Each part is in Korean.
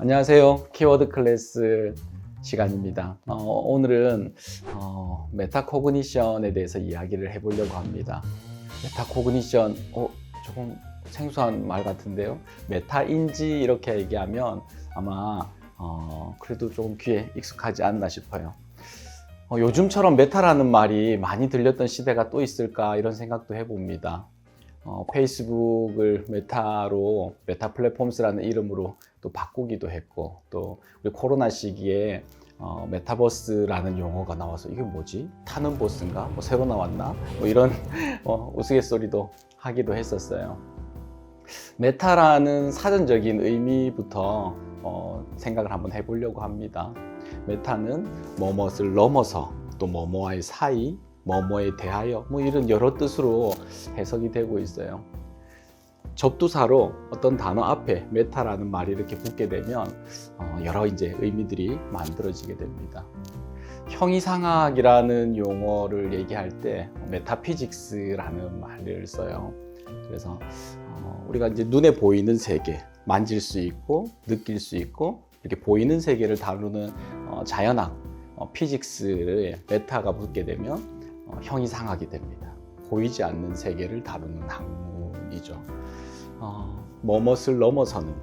안녕하세요. 키워드 클래스 시간입니다. 오늘은 메타코그니션에 대해서 이야기를 해보려고 합니다. 메타코그니션, 조금 생소한 말 같은데요. 메타인지 이렇게 얘기하면 아마 그래도 조금 귀에 익숙하지 않나 싶어요. 요즘처럼 메타라는 말이 많이 들렸던 시대가 또 있을까 이런 생각도 해봅니다. 페이스북을 메타로 메타 플랫폼스라는 이름으로 또 바꾸기도 했고, 또 우리 코로나 시기에 메타버스라는 용어가 나와서 이게 뭐지? 타는 버스인가? 뭐 새로 나왔나? 뭐 이런 우스갯소리도 하기도 했었어요. 메타라는 사전적인 의미부터 생각을 한번 해보려고 합니다. 메타는 뭐뭇을 넘어서 또 뭐뭐와의 사이, 뭐뭐에 대하여 뭐 이런 여러 뜻으로 해석이 되고 있어요. 접두사로 어떤 단어 앞에 메타라는 말이 이렇게 붙게 되면 여러 이제 의미들이 만들어지게 됩니다. 형이상학이라는 용어를 얘기할 때 메타피직스라는 말을 써요. 그래서 우리가 이제 눈에 보이는 세계, 만질 수 있고 느낄 수 있고 이렇게 보이는 세계를 다루는 자연학, 피직스를 메타가 붙게 되면 형이상학이 됩니다. 보이지 않는 세계를 다루는 학문이죠. 뭐뭇을 넘어서는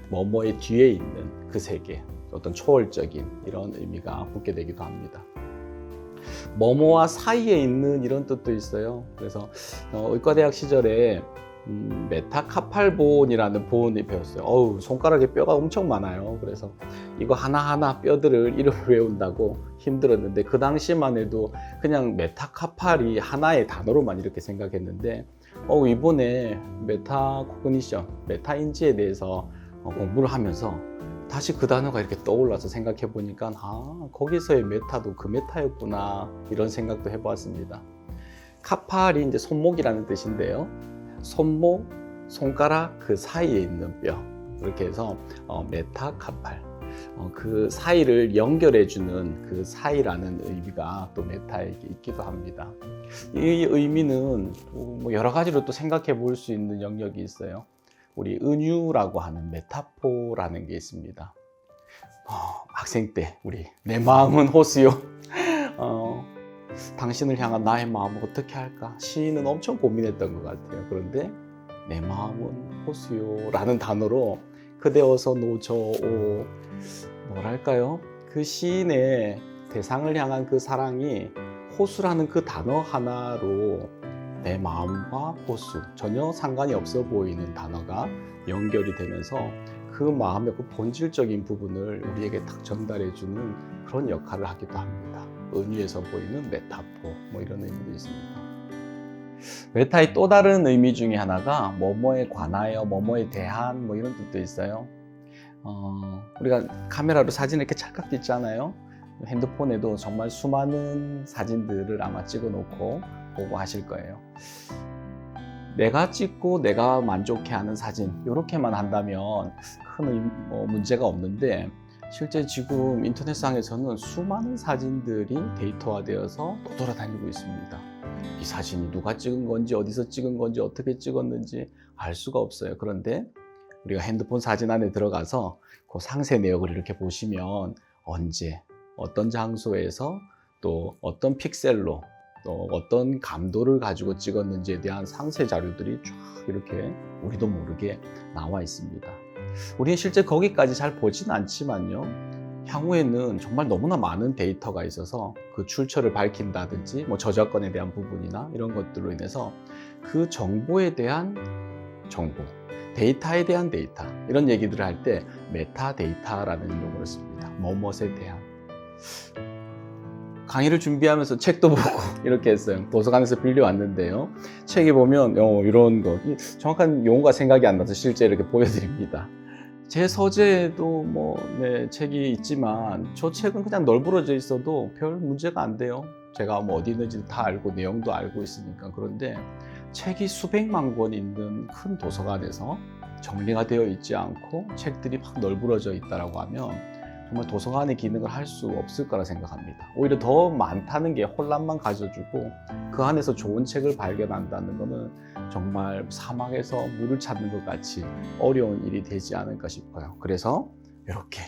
뭐뭐의 뒤에 있는 그 세계, 어떤 초월적인 이런 의미가 붙게 되기도 합니다. 뭐뭐와 사이에 있는 이런 뜻도 있어요. 그래서 의과대학 시절에 메타카팔본이라는 본을 배웠어요. 손가락에 뼈가 엄청 많아요. 그래서 이거 하나하나 뼈들을 이름 외운다고 힘들었는데 그 당시만 해도 그냥 메타카팔이 하나의 단어로만 이렇게 생각했는데 이번에 메타코그니션, 메타인지에 대해서 공부를 하면서 다시 그 단어가 이렇게 떠올라서 생각해 보니까 거기서의 메타도 그 메타였구나 이런 생각도 해보았습니다. 카팔이 이제 손목이라는 뜻인데요. 손목, 손가락 그 사이에 있는 뼈 이렇게 해서 메타카팔, 그 사이를 연결해주는 그 사이라는 의미가 또 메타에 있기도 합니다. 이 의미는 뭐 여러 가지로 또 생각해 볼 수 있는 영역이 있어요. 우리 은유라고 하는 메타포라는 게 있습니다. 학생 때 우리 내 마음은 호수요. 당신을 향한 나의 마음을 어떻게 할까? 시인은 엄청 고민했던 것 같아요. 그런데 내 마음은 호수요 라는 단어로 그대 어서 노저오, 뭐랄까요? 그 시인의 대상을 향한 그 사랑이 호수라는 그 단어 하나로 내 마음과 호수, 전혀 상관이 없어 보이는 단어가 연결이 되면서 그 마음의 그 본질적인 부분을 우리에게 딱 전달해주는 그런 역할을 하기도 합니다. 은유에서 보이는 메타포, 뭐 이런 의미도 있습니다. 메타의 또 다른 의미 중에 하나가 뭐뭐에 관하여, 뭐뭐에 대한 뭐 이런 뜻도 있어요. 우리가 카메라로 사진을 이렇게 찰칵 찍잖아요. 핸드폰에도 정말 수많은 사진들을 아마 찍어 놓고 보고 하실 거예요. 내가 찍고 내가 만족해하는 사진 이렇게만 한다면 큰 문제가 없는데 실제 지금 인터넷상에서는 수많은 사진들이 데이터화되어서 돌아다니고 있습니다. 이 사진이 누가 찍은 건지 어디서 찍은 건지 어떻게 찍었는지 알 수가 없어요. 그런데 우리가 핸드폰 사진 안에 들어가서 그 상세 내역을 이렇게 보시면 언제 어떤 장소에서 또 어떤 픽셀로 또 어떤 감도를 가지고 찍었는지에 대한 상세 자료들이 쫙 이렇게 우리도 모르게 나와 있습니다. 우리는 실제 거기까지 잘 보진 않지만요. 향후에는 정말 너무나 많은 데이터가 있어서 그 출처를 밝힌다든지 뭐 저작권에 대한 부분이나 이런 것들로 인해서 그 정보에 대한 정보, 데이터에 대한 데이터 이런 얘기들을 할 때 메타데이터라는 용어를 씁니다. 뭐뭇에 대한. 강의를 준비하면서 책도 보고 이렇게 했어요. 도서관에서 빌려왔는데요. 책에 보면 이런 거 정확한 용어가 생각이 안 나서 실제 이렇게 보여드립니다. 제 서재에도 책이 있지만 저 책은 그냥 널브러져 있어도 별 문제가 안 돼요. 제가 어디 있는지 다 알고 내용도 알고 있으니까. 그런데 책이 수백만 권 있는 큰 도서관에서 정리가 되어 있지 않고 책들이 막 널브러져 있다고 하면 정말 도서관의 기능을 할 수 없을 거라 생각합니다. 오히려 더 많다는 게 혼란만 가져주고 그 안에서 좋은 책을 발견한다는 것은 정말 사막에서 물을 찾는 것 같이 어려운 일이 되지 않을까 싶어요. 그래서 이렇게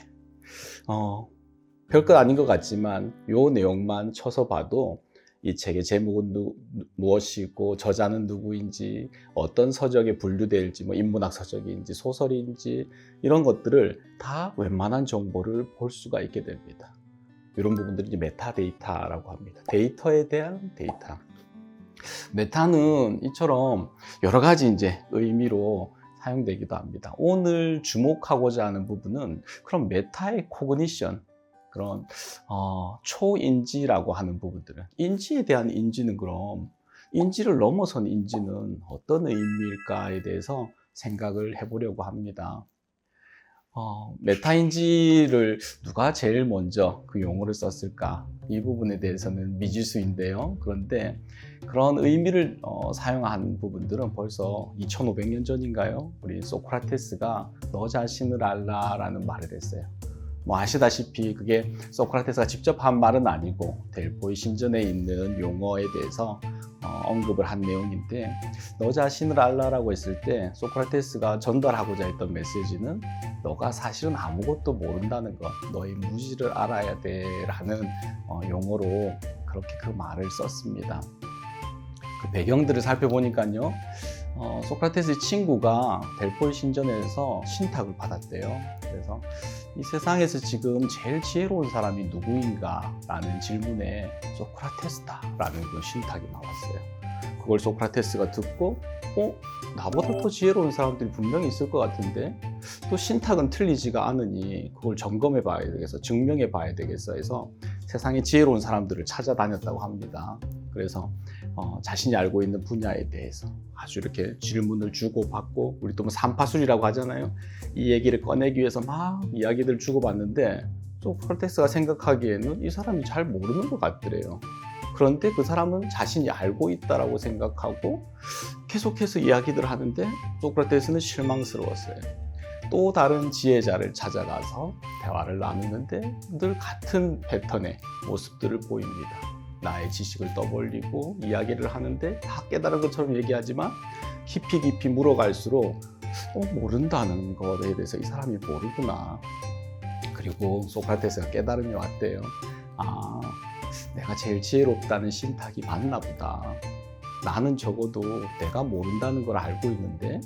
별것 아닌 것 같지만 요 내용만 쳐서 봐도 이 책의 제목은 무엇이고 저자는 누구인지, 어떤 서적에 분류될지, 뭐 인문학 서적인지 소설인지 이런 것들을 다 웬만한 정보를 볼 수가 있게 됩니다. 이런 부분들이 이제 메타데이터라고 합니다. 데이터에 대한 데이터. 메타는 이처럼 여러 가지 이제 의미로 사용되기도 합니다. 오늘 주목하고자 하는 부분은 그럼 메타의 코그니션, 그런 초인지라고 하는 부분들은, 인지에 대한 인지는 그럼 인지를 넘어선 인지는 어떤 의미일까에 대해서 생각을 해보려고 합니다. 메타인지를 누가 제일 먼저 그 용어를 썼을까? 이 부분에 대해서는 미지수인데요. 그런데 그런 의미를 사용한 부분들은 벌써 2500년 전인가요? 우리 소크라테스가 너 자신을 알라라는 말을 했어요. 뭐 아시다시피 그게 소크라테스가 직접 한 말은 아니고 델포이 신전에 있는 용어에 대해서 언급을 한 내용인데, 너 자신을 알라라고 했을 때 소크라테스가 전달하고자 했던 메시지는 너가 사실은 아무것도 모른다는 것, 너의 무지를 알아야 돼 라는 용어로 그렇게 그 말을 썼습니다. 그 배경들을 살펴보니까요, 소크라테스의 친구가 델포이 신전에서 신탁을 받았대요. 그래서 이 세상에서 지금 제일 지혜로운 사람이 누구인가 라는 질문에 소크라테스다 라는 그 신탁이 나왔어요. 그걸 소크라테스가 듣고 나보다 더 지혜로운 사람들이 분명히 있을 것 같은데, 또 신탁은 틀리지가 않으니 그걸 점검해 봐야 되겠어, 증명해 봐야 되겠어 해서 세상에 지혜로운 사람들을 찾아다녔다고 합니다. 그래서 자신이 알고 있는 분야에 대해서 아주 이렇게 질문을 주고받고, 우리 또 뭐 삼파술이라고 하잖아요. 이 얘기를 꺼내기 위해서 막 이야기들 주고받는데 소크라테스가 생각하기에는 이 사람이 잘 모르는 것 같더래요. 그런데 그 사람은 자신이 알고 있다라고 생각하고 계속해서 이야기들을 하는데 소크라테스는 실망스러웠어요. 또 다른 지혜자를 찾아가서 대화를 나누는데 늘 같은 패턴의 모습들을 보입니다. 나의 지식을 떠벌리고 이야기를 하는데 다 깨달은 것처럼 얘기하지만 깊이 물어갈수록 모른다는 것에 대해서 이 사람이 모르구나. 그리고 소크라테스가 깨달음이 왔대요. 내가 제일 지혜롭다는 신탁이 맞나 보다. 나는 적어도 내가 모른다는 걸 알고 있는데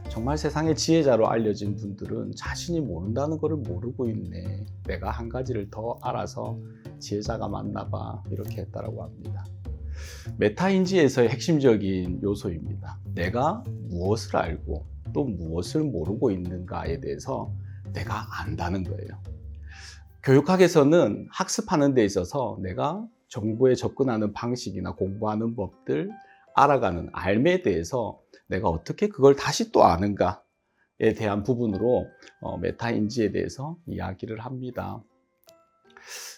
정말 세상의 지혜자로 알려진 분들은 자신이 모른다는 걸 모르고 있네. 내가 한 가지를 더 알아서 지혜자가 맞나 봐. 이렇게 했다라고 합니다. 메타인지에서의 핵심적인 요소입니다. 내가 무엇을 알고 또 무엇을 모르고 있는가에 대해서 내가 안다는 거예요. 교육학에서는 학습하는 데 있어서 내가 정보에 접근하는 방식이나 공부하는 법들, 알아가는 알매에 대해서 내가 어떻게 그걸 다시 또 아는가에 대한 부분으로 메타인지에 대해서 이야기를 합니다.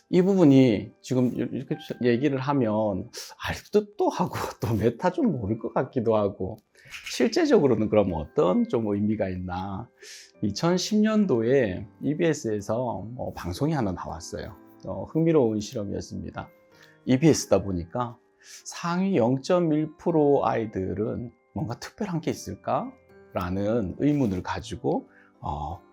이 부분이 지금 이렇게 얘기를 하면 알 듯도 하고 또 메타 좀 모를 것 같기도 하고, 실제적으로는 그럼 어떤 좀 의미가 있나. 2010년도에 EBS에서 방송이 하나 나왔어요. 흥미로운 실험이었습니다. EBS다 보니까 상위 0.1% 아이들은 뭔가 특별한 게 있을까? 라는 의문을 가지고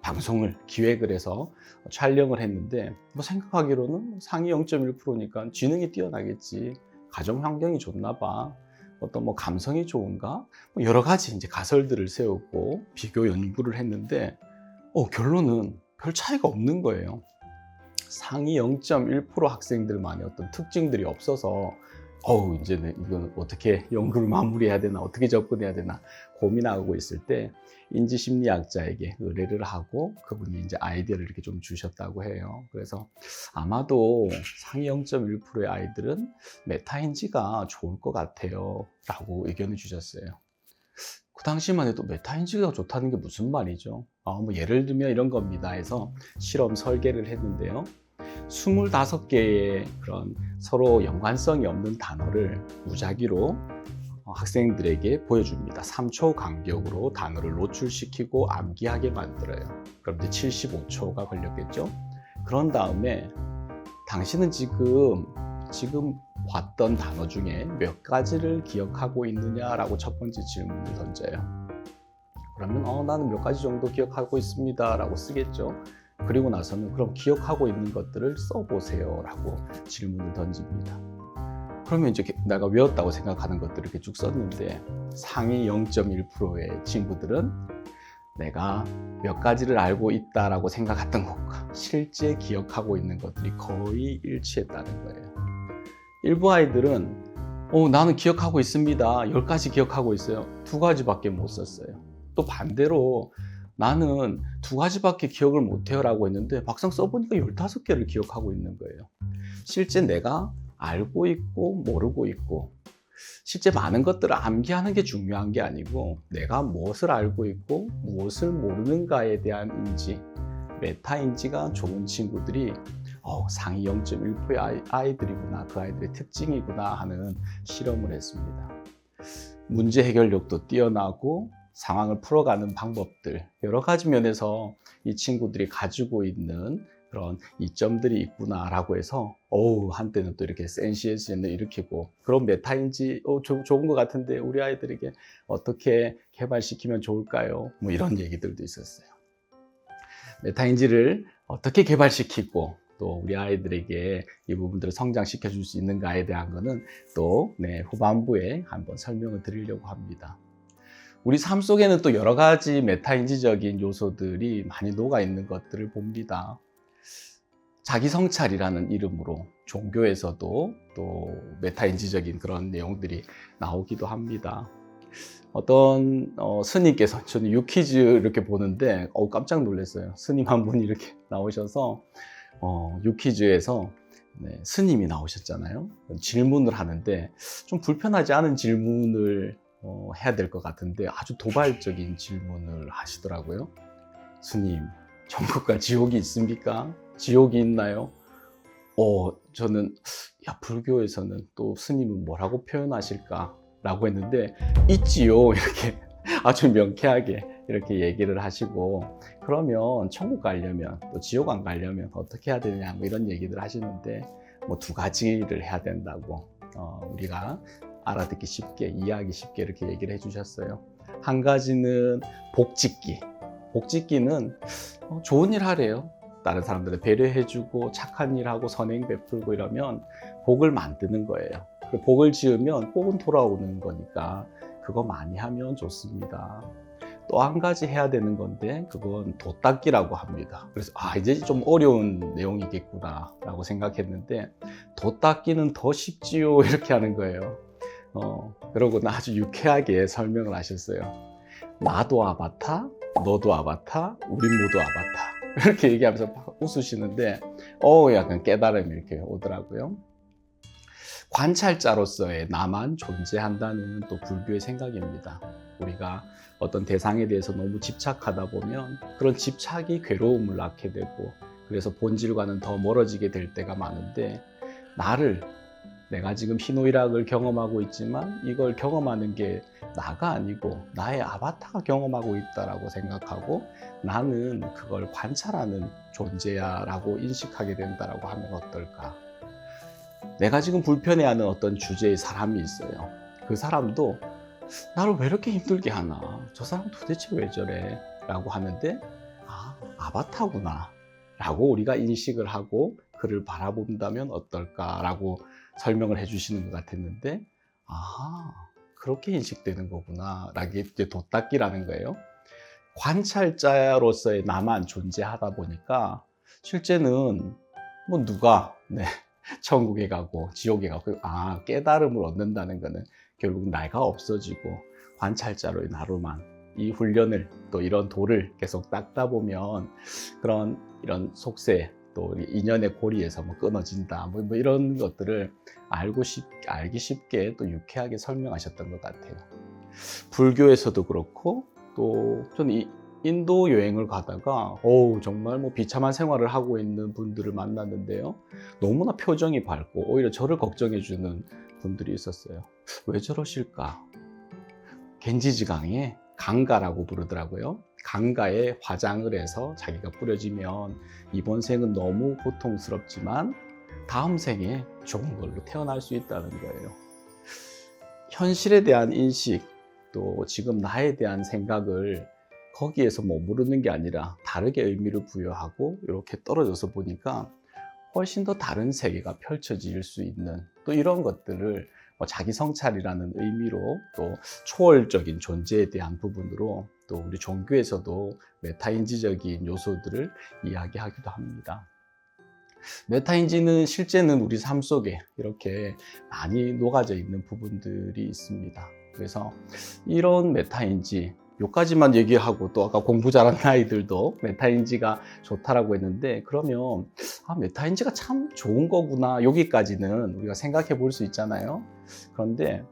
방송을 기획을 해서 촬영을 했는데, 뭐 생각하기로는 상위 0.1%니까 지능이 뛰어나겠지, 가정 환경이 좋나 봐, 어떤 뭐 감성이 좋은가, 뭐 여러 가지 이제 가설들을 세우고 비교 연구를 했는데 결론은 별 차이가 없는 거예요. 상위 0.1% 학생들만의 어떤 특징들이 없어서 이제는 이건 어떻게 연구를 마무리해야 되나, 어떻게 접근해야 되나 고민하고 있을 때 인지심리학자에게 의뢰를 하고 그분이 이제 아이디어를 이렇게 좀 주셨다고 해요. 그래서 아마도 상위 0.1%의 아이들은 메타인지가 좋을 것 같아요 라고 의견을 주셨어요. 그 당시만 해도 메타인지가 좋다는 게 무슨 말이죠? 뭐 예를 들면 이런 겁니다 해서 실험 설계를 했는데요. 25개의 그런 서로 연관성이 없는 단어를 무작위로 학생들에게 보여줍니다. 3초 간격으로 단어를 노출시키고 암기하게 만들어요. 그럼 이제 75초가 걸렸겠죠? 그런 다음에 당신은 지금 봤던 단어 중에 몇 가지를 기억하고 있느냐라고 첫 번째 질문을 던져요. 그러면 나는 몇 가지 정도 기억하고 있습니다 라고 쓰겠죠. 그리고 나서는 그럼 기억하고 있는 것들을 써보세요 라고 질문을 던집니다. 그러면 이제 내가 외웠다고 생각하는 것들을 이렇게 쭉 썼는데 상위 0.1%의 친구들은 내가 몇 가지를 알고 있다라고 생각했던 것과 실제 기억하고 있는 것들이 거의 일치했다는 거예요. 일부 아이들은 나는 기억하고 있습니다. 10가지 기억하고 있어요. 2가지밖에 못 썼어요. 또 반대로 나는 2가지밖에 기억을 못해요 라고 했는데 막상 써보니까 15개를 기억하고 있는 거예요. 실제 내가 알고 있고 모르고 있고 실제 많은 것들을 암기하는 게 중요한 게 아니고 내가 무엇을 알고 있고 무엇을 모르는가에 대한 인지, 메타 인지가 좋은 친구들이 상위 0.1%의 아이들이구나, 그 아이들의 특징이구나 하는 실험을 했습니다. 문제 해결력도 뛰어나고 상황을 풀어가는 방법들, 여러 가지 면에서 이 친구들이 가지고 있는 그런 이점들이 있구나라고 해서 한때는 또 이렇게 센시에이션을 일으키고 그런 메타인지 좋은 것 같은데 우리 아이들에게 어떻게 개발시키면 좋을까요? 뭐 이런 얘기들도 있었어요. 메타인지를 어떻게 개발시키고 또 우리 아이들에게 이 부분들을 성장시켜 줄 수 있는가에 대한 거는 또 후반부에 한번 설명을 드리려고 합니다. 우리 삶 속에는 또 여러 가지 메타인지적인 요소들이 많이 녹아 있는 것들을 봅니다. 자기 성찰이라는 이름으로 종교에서도 또 메타인지적인 그런 내용들이 나오기도 합니다. 어떤 스님께서 저는 유퀴즈 이렇게 보는데 깜짝 놀랐어요. 스님 한 분이 이렇게 나오셔서 유퀴즈에서 스님이 나오셨잖아요. 질문을 하는데 좀 불편하지 않은 질문을 해야 될 것 같은데 아주 도발적인 질문을 하시더라고요. 스님, 천국과 지옥이 있습니까? 지옥이 있나요? 저는 불교에서는 또 스님은 뭐라고 표현하실까? 라고 했는데 있지요 이렇게 아주 명쾌하게 이렇게 얘기를 하시고 그러면 천국 가려면 또 지옥 안 가려면 어떻게 해야 되냐 뭐 이런 얘기들 하시는데 뭐 2가지를 해야 된다고 우리가 알아듣기 쉽게 이해하기 쉽게 이렇게 얘기를 해주셨어요. 한 가지는 복짓기. 복짓기는 좋은 일 하래요. 다른 사람들을 배려해주고 착한 일하고 선행 베풀고 이러면 복을 만드는 거예요. 복을 지으면 복은 돌아오는 거니까 그거 많이 하면 좋습니다. 또 한 가지 해야 되는 건데 그건 도 닦기라고 합니다. 그래서 이제 좀 어려운 내용이겠구나 라고 생각했는데 도 닦기는 더 쉽지요 이렇게 하는 거예요. 그러고는 아주 유쾌하게 설명을 하셨어요. 나도 아바타, 너도 아바타, 우린 모두 아바타 이렇게 얘기하면서 막 웃으시는데 약간 깨달음이 이렇게 오더라고요. 관찰자로서의 나만 존재한다는 또 불교의 생각입니다. 우리가 어떤 대상에 대해서 너무 집착하다 보면 그런 집착이 괴로움을 낳게 되고 그래서 본질과는 더 멀어지게 될 때가 많은데 내가 지금 희노애락을 경험하고 있지만 이걸 경험하는 게 나가 아니고 나의 아바타가 경험하고 있다라고 생각하고 나는 그걸 관찰하는 존재야 라고 인식하게 된다라고 하면 어떨까? 내가 지금 불편해하는 어떤 주제의 사람이 있어요. 그 사람도 나를 왜 이렇게 힘들게 하나? 저 사람 도대체 왜 저래? 라고 하는데 아바타구나 라고 우리가 인식을 하고 그를 바라본다면 어떨까라고 설명을 해주시는 것 같았는데 그렇게 인식되는 거구나 라게 이제 돛닦기라는 거예요. 관찰자로서의 나만 존재하다 보니까 실제는 뭐 누가 천국에 가고 지옥에 가고 깨달음을 얻는다는 거는 결국 나가 없어지고 관찰자로의 나로만 이 훈련을 또 이런 돌을 계속 닦다 보면 이런 속세 또 인연의 고리에서 끊어진다 뭐 이런 것들을 알기 쉽게 또 유쾌하게 설명하셨던 것 같아요. 불교에서도 그렇고 또 저는 인도 여행을 가다가 정말 비참한 생활을 하고 있는 분들을 만났는데요. 너무나 표정이 밝고 오히려 저를 걱정해 주는 분들이 있었어요. 왜 저러실까? 겐지지강에 강가라고 부르더라고요. 강가에 화장을 해서 자기가 뿌려지면 이번 생은 너무 고통스럽지만 다음 생에 좋은 걸로 태어날 수 있다는 거예요. 현실에 대한 인식 또 지금 나에 대한 생각을 거기에서 머무르는 게 아니라 다르게 의미를 부여하고 이렇게 떨어져서 보니까 훨씬 더 다른 세계가 펼쳐질 수 있는, 또 이런 것들을 자기 성찰이라는 의미로, 또 초월적인 존재에 대한 부분으로, 또 우리 종교에서도 메타인지적인 요소들을 이야기하기도 합니다. 메타인지는 실제는 우리 삶 속에 이렇게 많이 녹아져 있는 부분들이 있습니다. 그래서 이런 메타인지, 요까지만 얘기하고, 또 아까 공부 잘하는 아이들도 메타인지가 좋다라고 했는데, 그러면 메타인지가 참 좋은 거구나, 여기까지는 우리가 생각해 볼 수 있잖아요. 그런데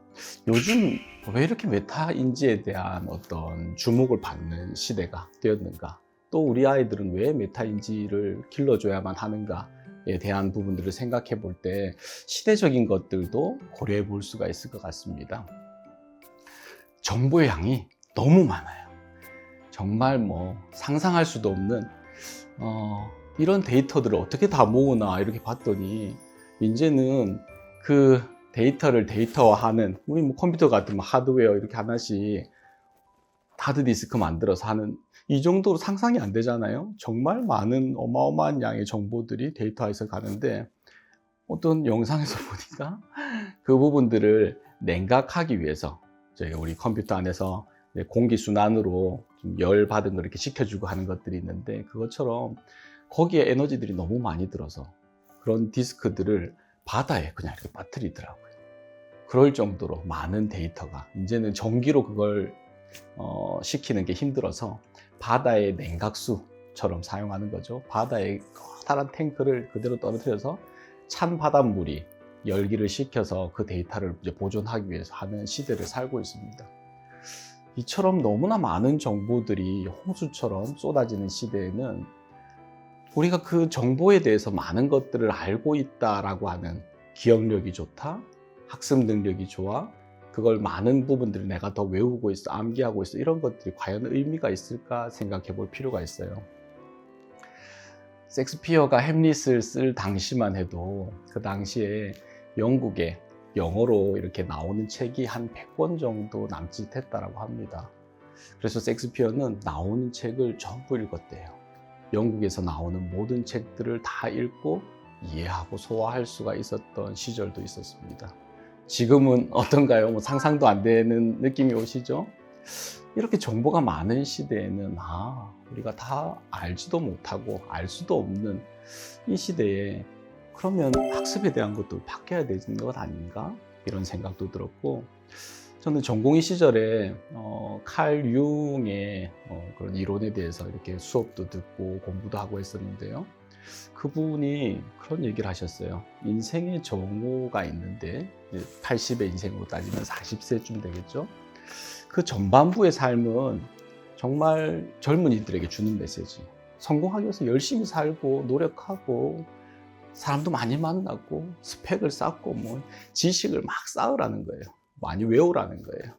요즘 왜 이렇게 메타인지에 대한 어떤 주목을 받는 시대가 되었는가, 또 우리 아이들은 왜 메타인지를 길러줘야만 하는가에 대한 부분들을 생각해 볼 때 시대적인 것들도 고려해 볼 수가 있을 것 같습니다. 정보의 양이 너무 많아요. 정말 상상할 수도 없는 이런 데이터들을 어떻게 다 모으나 이렇게 봤더니, 이제는 그 데이터를 데이터화하는, 우리 컴퓨터 같은 하드웨어 이렇게 하나씩 하드디스크 만들어서 하는, 이 정도로 상상이 안 되잖아요. 정말 많은 어마어마한 양의 정보들이 데이터화해서 가는데, 어떤 영상에서 보니까 그 부분들을 냉각하기 위해서 저희가 우리 컴퓨터 안에서 공기순환으로 좀 열 받은 걸 이렇게 식혀주고 하는 것들이 있는데, 그것처럼 거기에 에너지들이 너무 많이 들어서 그런 디스크들을 바다에 그냥 이렇게 빠뜨리더라고요. 그럴 정도로 많은 데이터가, 이제는 전기로 그걸 시키는 게 힘들어서 바다의 냉각수처럼 사용하는 거죠. 바다에 커다란 탱크를 그대로 떨어뜨려서 찬 바닷물이 열기를 식혀서 그 데이터를 이제 보존하기 위해서 하는 시대를 살고 있습니다. 이처럼 너무나 많은 정보들이 홍수처럼 쏟아지는 시대에는 우리가 그 정보에 대해서 많은 것들을 알고 있다라고 하는, 기억력이 좋다, 학습 능력이 좋아, 그걸 많은 부분들을 내가 더 외우고 있어, 암기하고 있어, 이런 것들이 과연 의미가 있을까 생각해 볼 필요가 있어요. 섹스피어가 햄릿을 쓸 당시만 해도, 그 당시에 영국에 영어로 이렇게 나오는 책이 한 100권 정도 남짓했다라고 합니다. 그래서 섹스피어는 나오는 책을 전부 읽었대요. 영국에서 나오는 모든 책들을 다 읽고 이해하고 소화할 수가 있었던 시절도 있었습니다. 지금은 어떤가요? 상상도 안 되는 느낌이 오시죠? 이렇게 정보가 많은 시대에는 우리가 다 알지도 못하고 알 수도 없는 이 시대에, 그러면 학습에 대한 것도 바뀌어야 되는 것 아닌가? 이런 생각도 들었고, 저는 전공의 시절에 칼 융의 그런 이론에 대해서 이렇게 수업도 듣고 공부도 하고 했었는데요. 그분이 그런 얘기를 하셨어요. 인생의 정오가 있는데, 80의 인생으로 따지면 40세쯤 되겠죠. 그 전반부의 삶은 정말 젊은이들에게 주는 메시지, 성공하기 위해서 열심히 살고 노력하고 사람도 많이 만나고 스펙을 쌓고 지식을 막 쌓으라는 거예요. 많이 외우라는 거예요.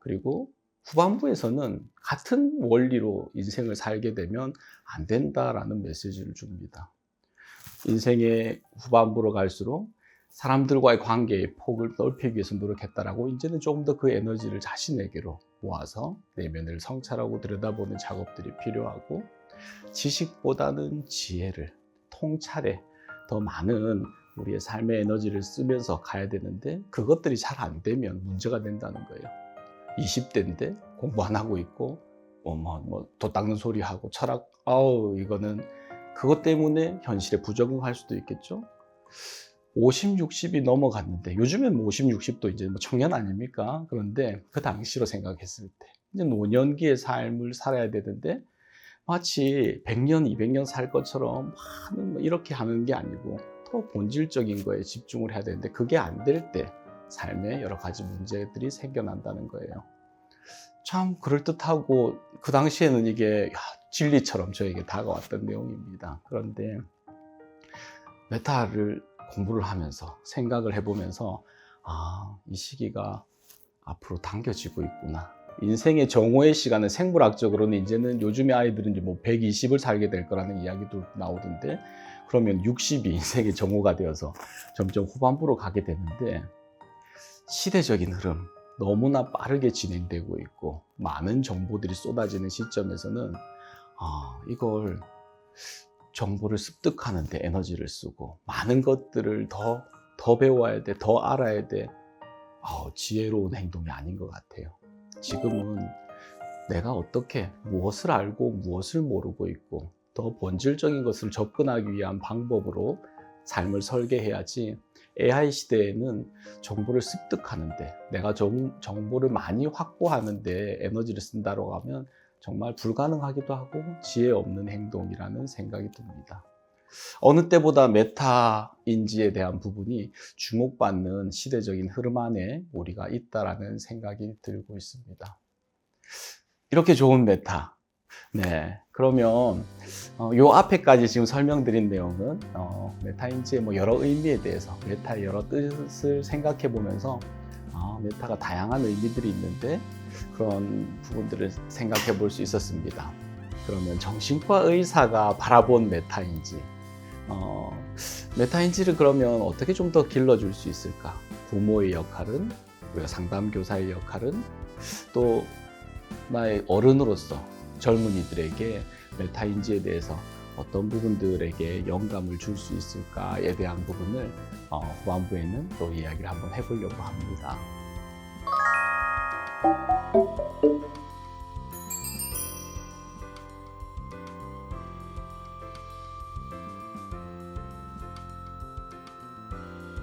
그리고 후반부에서는 같은 원리로 인생을 살게 되면 안 된다라는 메시지를 줍니다. 인생의 후반부로 갈수록 사람들과의 관계의 폭을 넓히기 위해서 노력했다라고, 이제는 조금 더 그 에너지를 자신에게로 모아서 내면을 성찰하고 들여다보는 작업들이 필요하고, 지식보다는 지혜를, 통찰에 더 많은 우리의 삶의 에너지를 쓰면서 가야 되는데, 그것들이 잘 안 되면 문제가 된다는 거예요. 20대인데 공부 안 하고 있고 도 닦는 소리 하고 철학, 이거는 그것 때문에 현실에 부적응할 수도 있겠죠. 50, 60이 넘어갔는데, 요즘엔 50, 60도 이제 청년 아닙니까? 그런데 그 당시로 생각했을 때 이제 노년기의 삶을 살아야 되는데, 마치 100년, 200년 살 것처럼 이렇게 하는 게 아니고 더 본질적인 거에 집중을 해야 되는데, 그게 안 될 때 삶에 여러 가지 문제들이 생겨난다는 거예요. 참 그럴듯하고, 그 당시에는 이게 진리처럼 저에게 다가왔던 내용입니다. 그런데 메타를 공부를 하면서 생각을 해보면서, 이 시기가 앞으로 당겨지고 있구나. 인생의 정오의 시간은 생물학적으로는 이제는 요즘의 아이들은 이제 120을 살게 될 거라는 이야기도 나오던데, 그러면 60이 인생의 정오가 되어서 점점 후반부로 가게 되는데, 시대적인 흐름, 너무나 빠르게 진행되고 있고 많은 정보들이 쏟아지는 시점에서는 이걸 정보를 습득하는 데 에너지를 쓰고 많은 것들을 더 배워야 돼, 더 알아야 돼. 지혜로운 행동이 아닌 것 같아요. 지금은 내가 어떻게 무엇을 알고 무엇을 모르고 있고 더 본질적인 것을 접근하기 위한 방법으로 삶을 설계해야지, AI 시대에는 정보를 습득하는데, 내가 정보를 많이 확보하는데 에너지를 쓴다고 하면 정말 불가능하기도 하고 지혜 없는 행동이라는 생각이 듭니다. 어느 때보다 메타인지에 대한 부분이 주목받는 시대적인 흐름 안에 우리가 있다라는 생각이 들고 있습니다. 이렇게 좋은 메타. 네, 그러면 요 앞에까지 지금 설명드린 내용은 메타인지의 여러 의미에 대해서, 메타의 여러 뜻을 생각해 보면서 메타가 다양한 의미들이 있는데 그런 부분들을 생각해 볼 수 있었습니다. 그러면 정신과 의사가 바라본 메타인지, 메타인지를 그러면 어떻게 좀 더 길러줄 수 있을까? 부모의 역할은, 우리가 상담교사의 역할은, 또 나의 어른으로서 젊은이들에게 메타인지에 대해서 어떤 부분들에게 영감을 줄 수 있을까에 대한 부분을 후반부에는 또 이야기를 한번 해보려고 합니다.